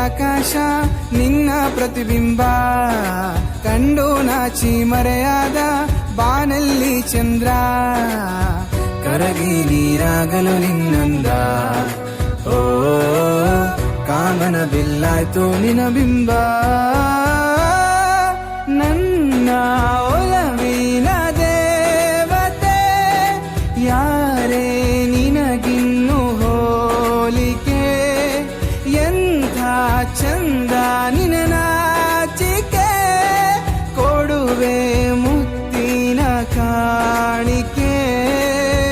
ಆಕಾಶ ನಿನ್ನ ಪ್ರತಿಬಿಂಬ ಕಂಡು ನಾಚಿ ಮರೆಯಾದ ಬಾನಲ್ಲಿ ಚಂದ್ರ ಕರಗಿ ನೀರಾಗಲು ನಿನ್ನಂದ ಓ ಕಾಮನ ಬಿಲ್ಲಾಯ್ತು ನಿನ ಬಿಂಬ ನನ್ನ ಒಲವಿನ ದೇವತೆ ಯಾರೇ